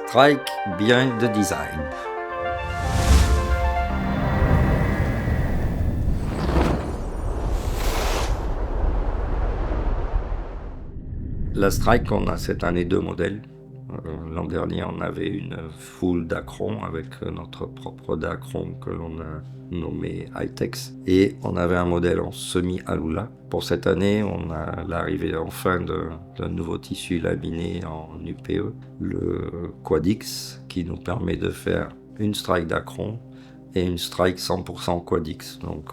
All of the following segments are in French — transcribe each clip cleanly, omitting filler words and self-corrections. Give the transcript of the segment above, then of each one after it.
Strike Behind the Design. La Strike, on a cette année 2 modèles. L'an dernier, on avait une full Dacron avec notre propre Dacron que l'on a nommé High-Tex. Et on avait un modèle en semi-Alula. Pour cette année, on a l'arrivée enfin d'un nouveau tissu laminé en UPE, le Quadix, qui nous permet de faire une Strike Dacron et une Strike 100% Quadix. Donc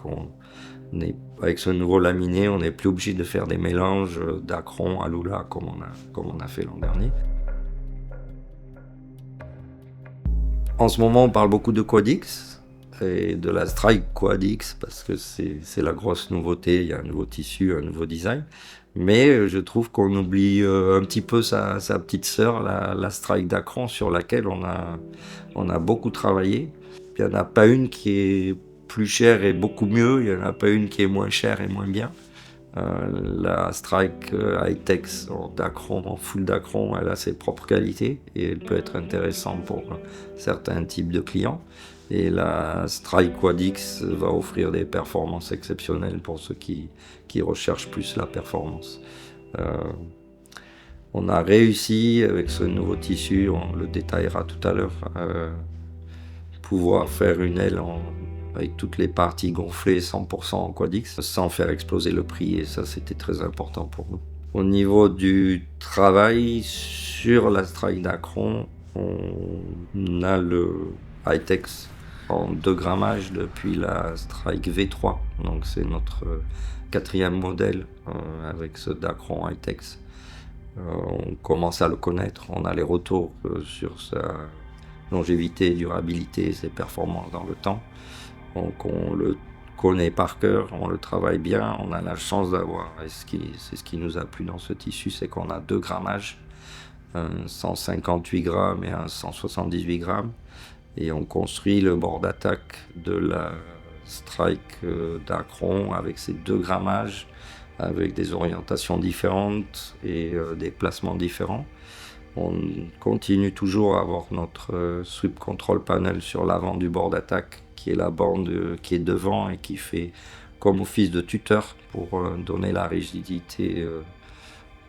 avec ce nouveau laminé, on n'est plus obligé de faire des mélanges d'Acron, Alula comme on a fait l'an dernier. En ce moment, on parle beaucoup de Quadix et de la Strike Quadix parce que c'est la grosse nouveauté. Il y a un nouveau tissu, un nouveau design. Mais je trouve qu'on oublie un petit peu sa petite sœur, la Strike Dacron, sur laquelle on a beaucoup travaillé. Il n'y en a pas une qui est plus chère et beaucoup mieux, il n'y en a pas une qui est moins chère et moins bien. La Strike High-Tex en Dacron, en full Dacron, elle a ses propres qualités et elle peut être intéressante pour certains types de clients. Et la Strike Quadix va offrir des performances exceptionnelles pour ceux qui recherchent plus la performance. On a réussi avec ce nouveau tissu, on le détaillera tout à l'heure, pouvoir faire une aile avec toutes les parties gonflées 100% en Quadix sans faire exploser le prix, et ça c'était très important pour nous. Au niveau du travail sur la Strike Dacron, on a le High-Tex en 2 grammages depuis la Strike V3, donc c'est notre 4e modèle avec ce Dacron High-Tex. On commence à le connaître, on a les retours sur sa longévité, durabilité, ses performances dans le temps. Donc on le connaît par cœur, on le travaille bien, on a la chance d'avoir, et c'est ce qui nous a plu dans ce tissu, c'est qu'on a 2 grammages, un 158 grammes et un 178 grammes, et on construit le bord d'attaque de la Strike Dacron avec ces 2 grammages, avec des orientations différentes et des placements différents. On continue toujours à avoir notre sweep control panel sur l'avant du bord d'attaque, qui est la bande qui est devant et qui fait comme office de tuteur pour donner la rigidité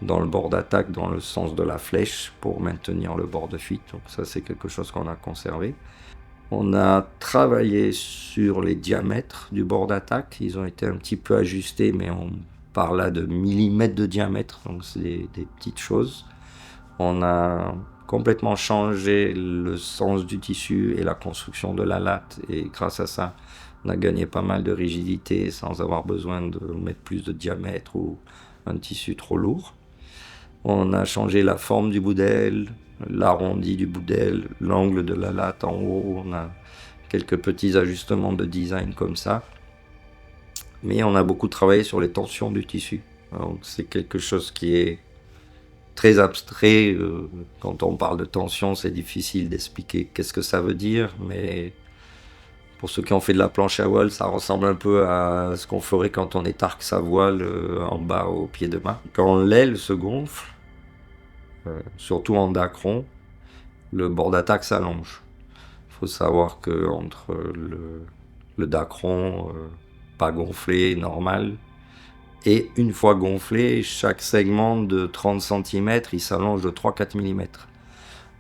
dans le bord d'attaque, dans le sens de la flèche, pour maintenir le bord de fuite. Donc ça, c'est quelque chose qu'on a conservé. On a travaillé sur les diamètres du bord d'attaque. Ils ont été un petit peu ajustés, mais on parle là de millimètres de diamètre, donc c'est des petites choses. On a complètement changé le sens du tissu et la construction de la latte, et grâce à ça, on a gagné pas mal de rigidité sans avoir besoin de mettre plus de diamètre ou un tissu trop lourd. On a changé la forme du bout d'aile, l'arrondi du bout d'aile, l'angle de la latte en haut. On a quelques petits ajustements de design comme ça. Mais on a beaucoup travaillé sur les tensions du tissu. Donc c'est quelque chose qui est très abstrait. Quand on parle de tension, c'est difficile d'expliquer qu'est-ce que ça veut dire, mais pour ceux qui ont fait de la planche à voile, ça ressemble un peu à ce qu'on ferait quand on étarque sa voile en bas au pied de mât. Quand l'aile se gonfle, surtout en Dacron, le bord d'attaque s'allonge. Il faut savoir que entre le Dacron pas gonflé, normal, et une fois gonflé, chaque segment de 30 cm, il s'allonge de 3-4 mm.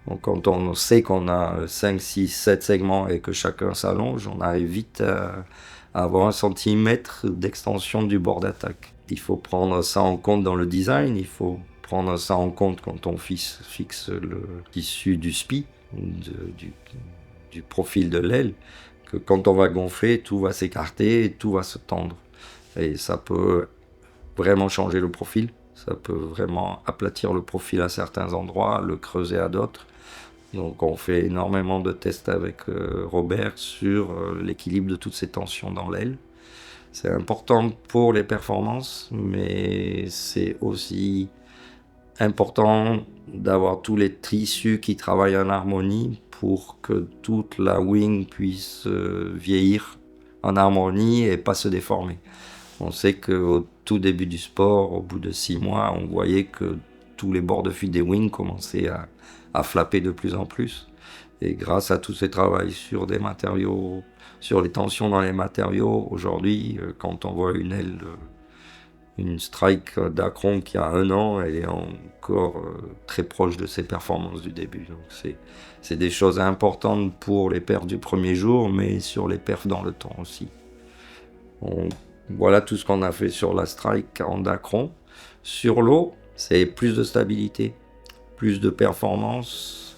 Donc quand on sait qu'on a 5, 6, 7 segments et que chacun s'allonge, on arrive vite à avoir 1 cm d'extension du bord d'attaque. Il faut prendre ça en compte dans le design, il faut prendre ça en compte quand on fixe le tissu du SPI, du profil de l'aile, que quand on va gonfler, tout va s'écarter et tout va se tendre. Et ça peut vraiment changer le profil, ça peut vraiment aplatir le profil à certains endroits, le creuser à d'autres. Donc on fait énormément de tests avec Robert sur l'équilibre de toutes ces tensions dans l'aile. C'est important pour les performances, mais c'est aussi important d'avoir tous les tissus qui travaillent en harmonie pour que toute la wing puisse vieillir en harmonie et pas se déformer. On sait qu'au tout début du sport, au bout de 6 mois, on voyait que tous les bords de fuite des wings commençaient à flapper de plus en plus. Et grâce à tous ces travaux sur des matériaux, sur les tensions dans les matériaux, aujourd'hui, quand on voit une aile, une strike d'Acron qui a 1 an, elle est encore très proche de ses performances du début. Donc c'est des choses importantes pour les perfs du premier jour, mais sur les perfs dans le temps aussi. Voilà tout ce qu'on a fait sur la strike en Dacron. Sur l'eau, c'est plus de stabilité, plus de performance.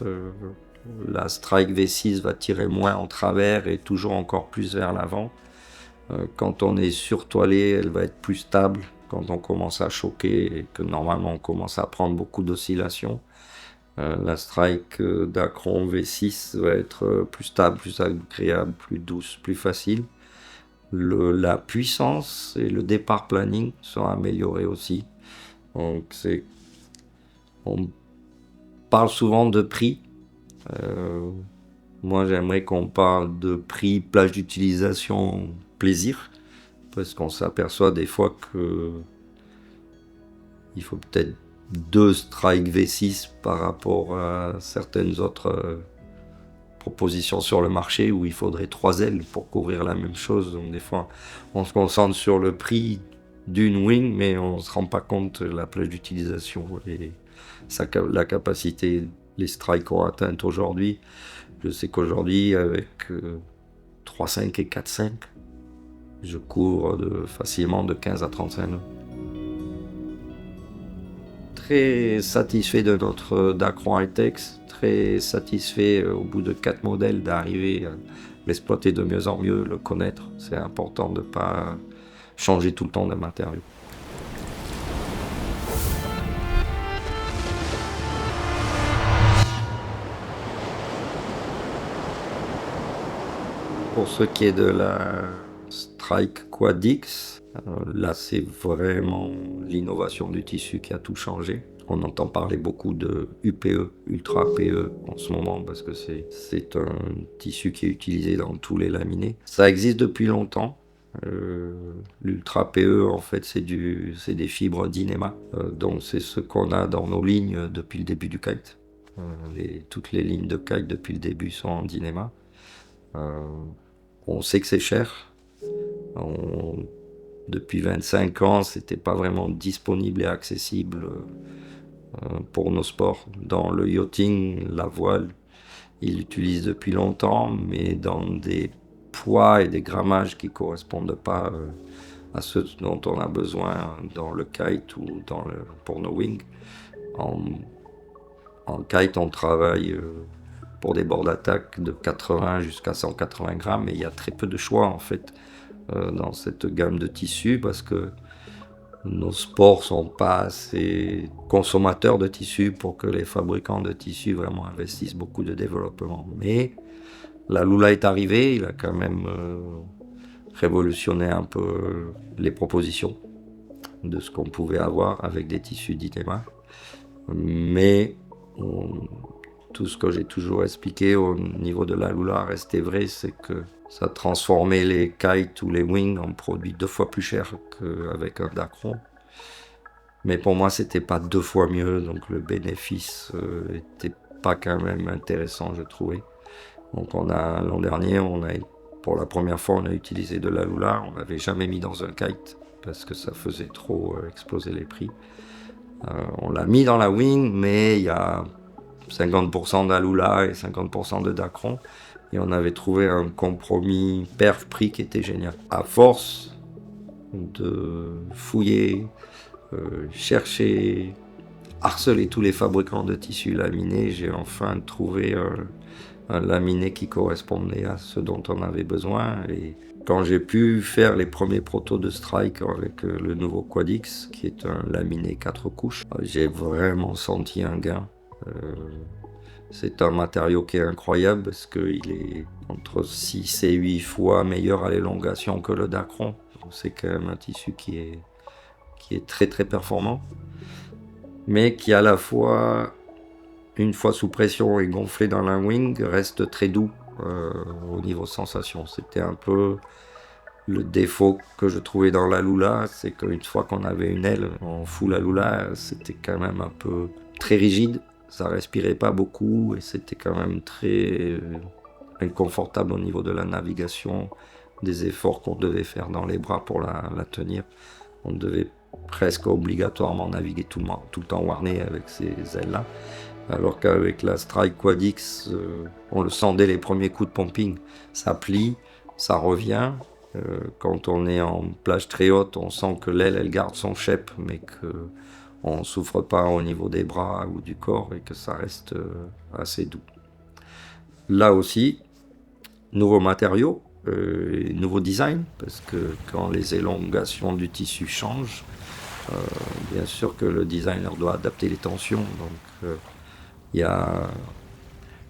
La strike V6 va tirer moins en travers et toujours encore plus vers l'avant. Quand on est surtoilé, elle va être plus stable. Quand on commence à choquer et que normalement on commence à prendre beaucoup d'oscillations, la strike d'Acron V6 va être plus stable, plus agréable, plus douce, plus facile. La puissance et le départ planning sont améliorés aussi. Donc on parle souvent de prix. Moi j'aimerais qu'on parle de prix, plage d'utilisation, plaisir, parce qu'on s'aperçoit des fois que il faut peut-être 2 strike V6 par rapport à certaines autres propositions sur le marché où il faudrait 3 ailes pour couvrir la même chose. Donc des fois on se concentre sur le prix d'une wing, mais on ne se rend pas compte de la plage d'utilisation et la capacité, les strikes qu'on atteint aujourd'hui. Je sais qu'aujourd'hui avec 3,5 et 4,5, je couvre facilement de 15 à 35 nœuds. Très satisfait de notre Dacron High-Tex, très satisfait au bout de 4 modèles d'arriver à l'exploiter de mieux en mieux, le connaître. C'est important de ne pas changer tout le temps de matériaux. Pour ce qui est de la Strike Quadix, là c'est vraiment l'innovation du tissu qui a tout changé. On entend parler beaucoup de UPE, Ultra PE en ce moment parce que c'est un tissu qui est utilisé dans tous les laminés. Ça existe depuis longtemps. L'Ultra PE en fait c'est des fibres d'Inema. Donc c'est ce qu'on a dans nos lignes depuis le début du kite. Toutes les lignes de kite depuis le début sont en Inema. On sait que c'est cher. Depuis 25 ans, c'était pas vraiment disponible et accessible pour nos sports. Dans le yachting, la voile, ils l'utilisent depuis longtemps, mais dans des poids et des grammages qui correspondent pas à ceux dont on a besoin dans le kite ou pour nos wings. En kite, on travaille pour des bords d'attaque de 80 jusqu'à 180 grammes, et il y a très peu de choix en fait dans cette gamme de tissus parce que nos sports sont pas assez consommateurs de tissus pour que les fabricants de tissus vraiment investissent beaucoup de développement. Mais la Lula est arrivée, il a quand même révolutionné un peu les propositions de ce qu'on pouvait avoir avec des tissus d'Inema. Mais tout ce que j'ai toujours expliqué au niveau de la Lula restait vrai, c'est que ça transformait les kites ou les wings en produits 2 fois plus chers qu'avec un Dacron. Mais pour moi, c'était pas 2 fois mieux, donc le bénéfice était pas quand même intéressant, je trouvais. Donc l'an dernier, pour la première fois, on a utilisé de la Lula. On l'avait jamais mis dans un kite parce que ça faisait trop exploser les prix. On l'a mis dans la wing, mais il y a 50% d'Alula et 50% de Dacron. Et on avait trouvé un compromis perf-prix qui était génial. À force de fouiller, chercher, harceler tous les fabricants de tissus laminés, j'ai enfin trouvé un laminé qui correspondait à ce dont on avait besoin. Et quand j'ai pu faire les premiers protos de Strike avec le nouveau Quadix, qui est un laminé 4 couches, j'ai vraiment senti un gain. C'est un matériau qui est incroyable parce qu'il est entre 6 et 8 fois meilleur à l'élongation que le Dacron. C'est quand même un tissu qui est très très performant, mais qui à la fois, une fois sous pression et gonflé dans la wing, reste très doux au niveau sensation. C'était un peu Le défaut que je trouvais dans la Lula, c'est qu'une fois qu'on avait une aile en full Lula, c'était quand même un peu très rigide. Ça respirait pas beaucoup et c'était quand même très inconfortable au niveau de la navigation, des efforts qu'on devait faire dans les bras pour la tenir. On devait presque obligatoirement naviguer tout le temps warné avec ces ailes-là. Alors qu'avec la Strike Quad X, on le sent dès les premiers coups de pumping. Ça plie, ça revient. Quand on est en plage très haute, on sent que l'aile, elle garde son shape, mais qu'on ne souffre pas au niveau des bras ou du corps et que ça reste assez doux. Là aussi, nouveaux matériaux, nouveau design, parce que quand les élongations du tissu changent, bien sûr que le designer doit adapter les tensions. Donc, il y a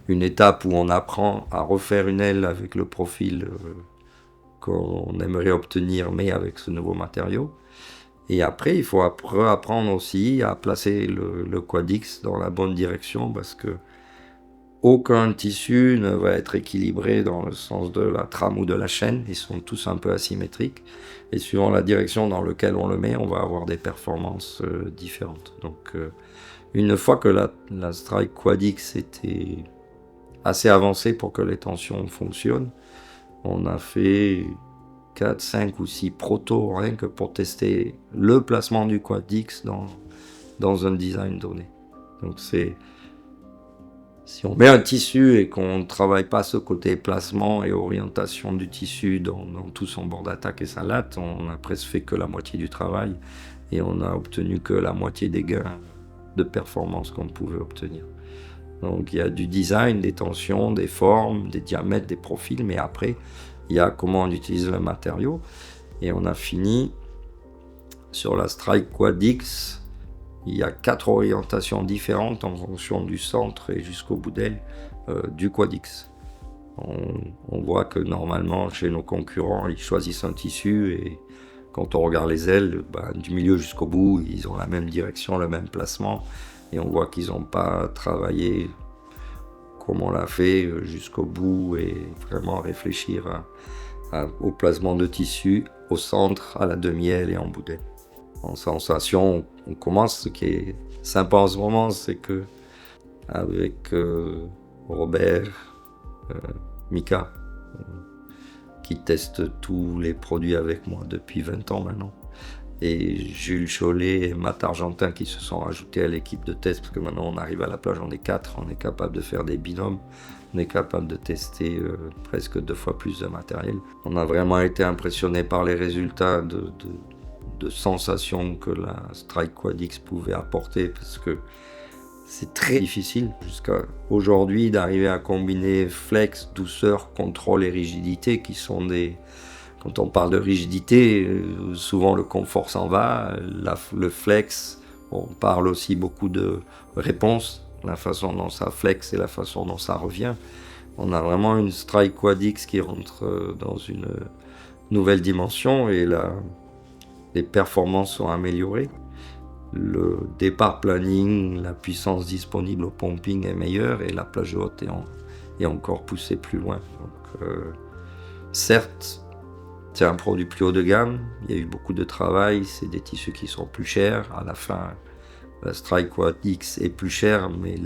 une étape où on apprend à refaire une aile avec le profil qu'on aimerait obtenir, mais avec ce nouveau matériau. Et après, il faut apprendre aussi à placer le Quad X dans la bonne direction, parce que aucun tissu ne va être équilibré dans le sens de la trame ou de la chaîne. Ils sont tous un peu asymétriques. Et suivant la direction dans laquelle on le met, on va avoir des performances différentes. Donc, une fois que la Strike Quad X était assez avancée pour que les tensions fonctionnent, on a fait 4, 5 ou 6 protos rien que pour tester le placement du Quad X dans un design donné. Donc si on met un tissu et qu'on ne travaille pas ce côté placement et orientation du tissu dans tout son bord d'attaque et sa latte, on a presque fait que la moitié du travail et on a obtenu que la moitié des gains de performance qu'on pouvait obtenir. Donc il y a du design, des tensions, des formes, des diamètres, des profils, mais après il y a comment on utilise le matériau. Et on a fini sur la Strike Quad X. Il y a 4 orientations différentes en fonction du centre et jusqu'au bout d'aile du Quad X. On voit que normalement chez nos concurrents, ils choisissent un tissu et quand on regarde les ailes, du milieu jusqu'au bout, ils ont la même direction, le même placement. Et on voit qu'ils n'ont pas travaillé comme on l'a fait jusqu'au bout et vraiment réfléchir au placement de tissu, au centre, à la demi-aile et en bout d'aile. En sensation, on commence. Ce qui est sympa en ce moment, c'est que avec Robert, Mika, qui teste tous les produits avec moi depuis 20 ans maintenant, et Jules Chollet et Matt Argentin qui se sont rajoutés à l'équipe de test, parce que maintenant on arrive à la plage, on est 4, on est capable de faire des binômes, on est capable de tester presque 2 fois plus de matériel. On a vraiment été impressionnés par les résultats de sensations que la Strike Quad X pouvait apporter, parce que c'est très difficile jusqu'à aujourd'hui d'arriver à combiner flex, douceur, contrôle et rigidité qui sont des... Quand on parle de rigidité, souvent le confort s'en va, le flex, on parle aussi beaucoup de réponse, la façon dont ça flex et la façon dont ça revient. On a vraiment une Strike Quad X qui rentre dans une nouvelle dimension et les performances sont améliorées. Le départ planning, la puissance disponible au pumping est meilleure et la plage haute est encore poussée plus loin. Donc, certes, c'est un produit plus haut de gamme, il y a eu beaucoup de travail, c'est des tissus qui sont plus chers. À la fin, la Strike Quad X est plus chère, mais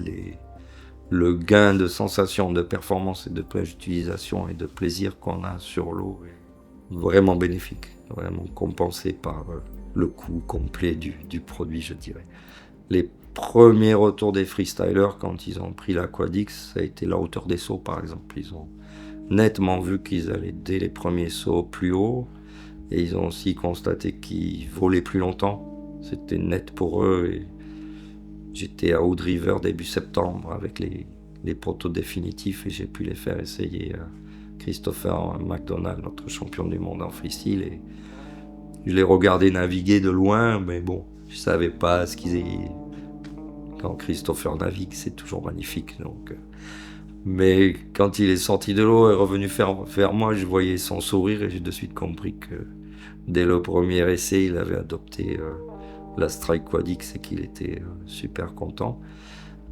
le gain de sensation, de performance et de plage d'utilisation et de plaisir qu'on a sur l'eau est vraiment bénéfique, vraiment compensé par le coût complet du produit, je dirais. Les premiers retours des freestylers, quand ils ont pris la Quad X, ça a été la hauteur des sauts, par exemple. Ils ont nettement vu qu'ils allaient dès les premiers sauts plus haut, et ils ont aussi constaté qu'ils volaient plus longtemps. C'était net pour eux, et j'étais à Hood River début septembre avec les protos définitifs, et j'ai pu les faire essayer à Christopher McDonald, notre champion du monde en freestyle, et je les regardais naviguer de loin, mais bon, je savais pas ce qu'ils aient. Quand Christopher navigue, c'est toujours magnifique. Donc, mais quand il est sorti de l'eau et revenu vers moi, je voyais son sourire et j'ai de suite compris que dès le premier essai, il avait adopté la Strike Quad X et qu'il était super content.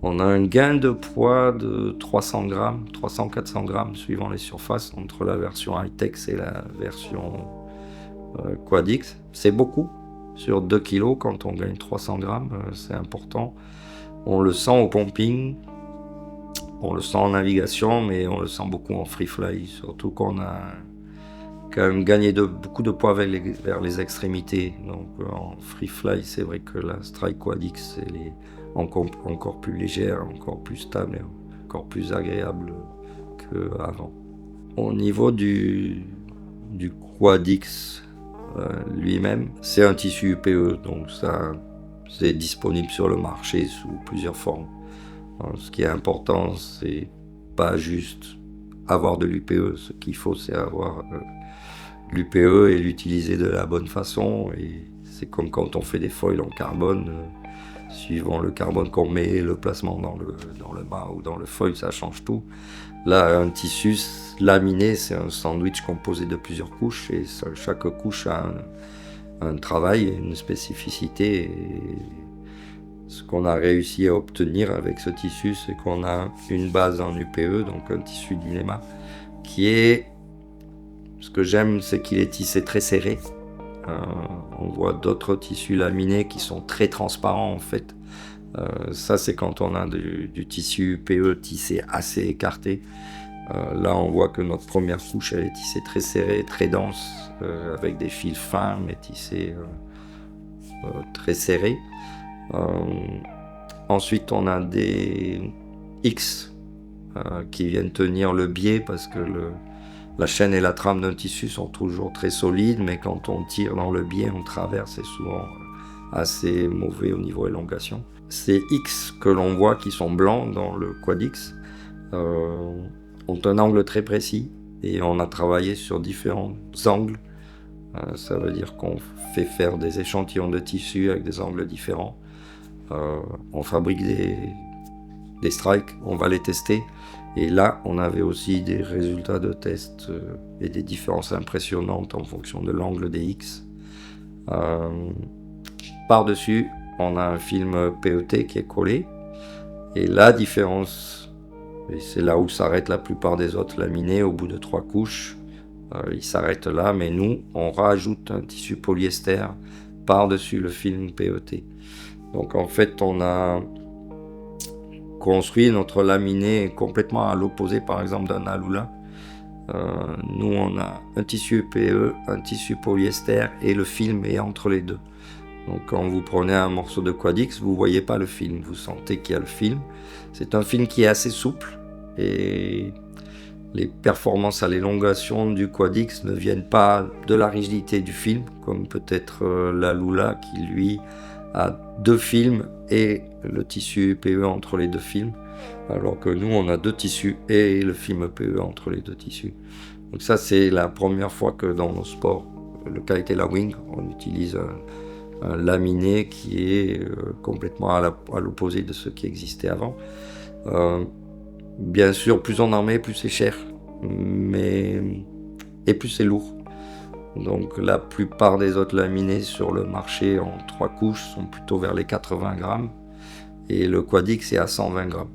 On a un gain de poids de 300 grammes, 300-400 grammes suivant les surfaces entre la version High-Tex et la version Quadix. C'est beaucoup. Sur 2 kilos, quand on gagne 300 grammes, c'est important. On le sent au pumping, on le sent en navigation, mais on le sent beaucoup en free fly. Surtout qu'on a quand même gagné beaucoup de poids vers les extrémités. Donc en free fly, c'est vrai que la Strike Quadix, elle est encore plus légère, encore plus stable, et encore plus agréable qu'avant. Au niveau du Quadix lui-même, c'est un tissu UPE, donc ça c'est disponible sur le marché sous plusieurs formes. Alors, ce qui est important, c'est pas juste avoir de l'UPE, ce qu'il faut c'est avoir l'UPE et l'utiliser de la bonne façon. Et c'est comme quand on fait des foils en carbone, suivant le carbone qu'on met, le placement dans le mât ou dans le foil, ça change tout. Là, un tissu laminé, c'est un sandwich composé de plusieurs couches, et chaque couche a un travail, une spécificité. Et ce qu'on a réussi à obtenir avec ce tissu, c'est qu'on a une base en UPE, donc un tissu Dyneema, qui est... Ce que j'aime, c'est qu'il est tissé très serré. On voit d'autres tissus laminés qui sont très transparents en fait. Ça, c'est quand on a du tissu UPE tissé assez écarté. Là, on voit que notre première couche, elle est tissée très serrée, très dense, avec des fils fins, mais tissés très serrés. Ensuite, on a des X qui viennent tenir le biais, parce que la chaîne et la trame d'un tissu sont toujours très solides, mais quand on tire dans le biais, on traverse, c'est souvent assez mauvais au niveau élongation. Ces X que l'on voit qui sont blancs dans le Quadix ont un angle très précis, et on a travaillé sur différents angles. Ça veut dire qu'on fait faire des échantillons de tissu avec des angles différents. On fabrique des strikes, on va les tester. Et là, on avait aussi des résultats de tests et des différences impressionnantes en fonction de l'angle des X. Par-dessus, on a un film PET qui est collé. Et la différence, et c'est là où s'arrêtent la plupart des autres laminés, au bout de 3 couches, ils s'arrêtent là, mais nous, on rajoute un tissu polyester par-dessus le film PET. Donc en fait, on a construit notre laminé complètement à l'opposé, par exemple, d'un Alula. Nous, on a un tissu EPE, un tissu polyester, et le film est entre les deux. Donc quand vous prenez un morceau de Quadix, vous ne voyez pas le film, vous sentez qu'il y a le film. C'est un film qui est assez souple, et les performances à l'élongation du Quadix ne viennent pas de la rigidité du film, comme peut-être l'Alula qui, lui, a 2 films et le tissu EPE entre les 2 films, alors que nous, on a 2 tissus et le film EPE entre les 2 tissus. Donc ça, c'est la première fois que dans nos sports, le kite et la wing, on utilise un laminé qui est complètement à l'opposé de ce qui existait avant. Bien sûr, plus on en met, plus c'est cher, et plus c'est lourd. Donc la plupart des autres laminés sur le marché en 3 couches sont plutôt vers les 80 grammes, et le Quadix est à 120 grammes,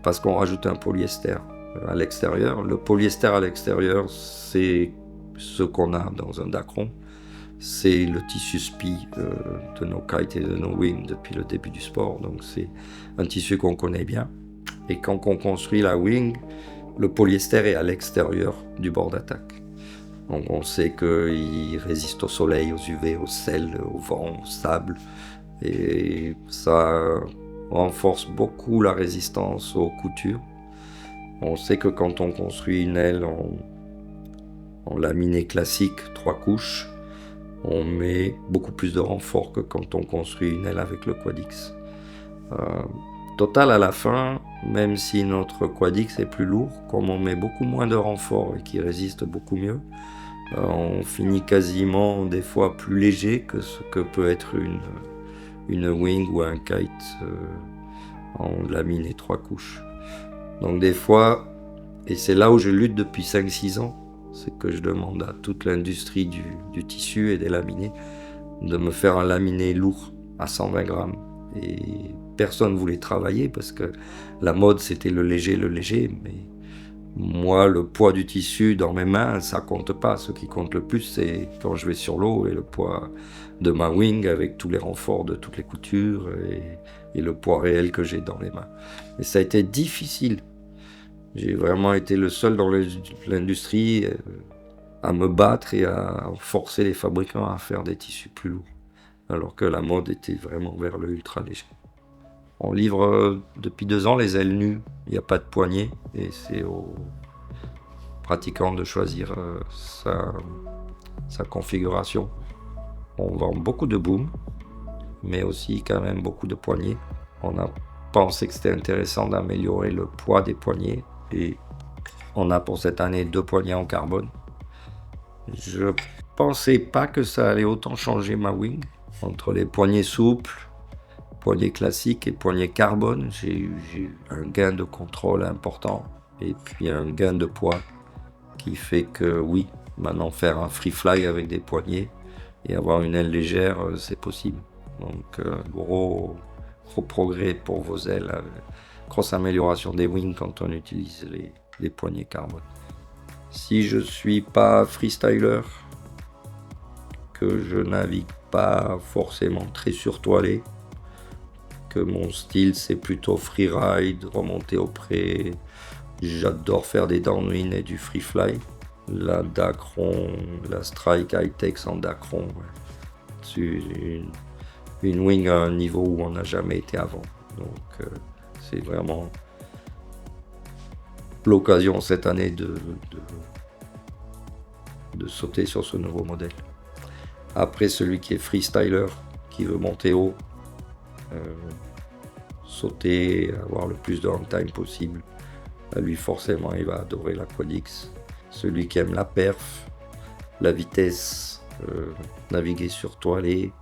parce qu'on rajoute un polyester à l'extérieur. Le polyester à l'extérieur, c'est ce qu'on a dans un Dacron. C'est le tissu SPI de nos kites et de nos wings depuis le début du sport. Donc c'est un tissu qu'on connaît bien. Et quand on construit la wing, le polyester est à l'extérieur du bord d'attaque. Donc on sait qu'il résiste au soleil, aux UV, au sel, au vent, au sable. Et ça renforce beaucoup la résistance aux coutures. On sait que quand on construit une aile en laminé classique, 3 couches, on met beaucoup plus de renfort que quand on construit une aile avec le Quadix. Total, à la fin, même si notre Quadix est plus lourd, comme on met beaucoup moins de renfort et qu'il résiste beaucoup mieux, on finit quasiment des fois plus léger que ce que peut être une wing ou un kite en laminé 3 couches. Donc des fois, et c'est là où je lutte depuis 5-6 ans, c'est que je demande à toute l'industrie du tissu et des laminés de me faire un laminé lourd à 120 grammes. Et personne ne voulait travailler parce que la mode c'était le léger, mais Moi, le poids du tissu dans mes mains, ça compte pas. Ce qui compte le plus, c'est quand je vais sur l'eau et le poids de ma wing avec tous les renforts de toutes les coutures et le poids réel que j'ai dans les mains. Et ça a été difficile. J'ai vraiment été le seul dans l'industrie à me battre et à forcer les fabricants à faire des tissus plus lourds, alors que la mode était vraiment vers le ultra léger. On livre depuis 2 ans les ailes nues, il n'y a pas de poignée et c'est aux pratiquants de choisir sa configuration. On vend beaucoup de booms, mais aussi quand même beaucoup de poignées. On a pensé que c'était intéressant d'améliorer le poids des poignées et on a pour cette année 2 poignées en carbone. Je pensais pas que ça allait autant changer ma wing. Entre les poignées souples, poignées classiques et poignées carbone, j'ai eu un gain de contrôle important et puis un gain de poids qui fait que oui, maintenant faire un free fly avec des poignées et avoir une aile légère, c'est possible. Donc gros progrès pour vos ailes, grosse amélioration des wings quand on utilise les poignées carbone. Si je suis pas freestyler, que je navigue pas forcément très surtoilé, que mon style c'est plutôt freeride, remonter au pré, j'adore faire des downwind et du free fly. La Dacron, la Strike High-Tech en Dacron, ouais. C'est une wing à un niveau où on n'a jamais été avant. Donc c'est vraiment l'occasion cette année de sauter sur ce nouveau modèle. Après, celui qui est freestyler, qui veut monter haut, sauter, avoir le plus de runtime possible, lui forcément il va adorer la Quadix. Celui qui aime la perf, la vitesse, naviguer sur toilé,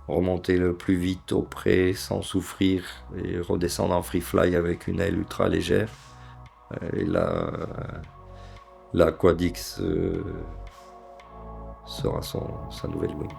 remonter le plus vite au pré sans souffrir et redescendre en free fly avec une aile ultra légère. Et là, la Quadix sera sa nouvelle wing.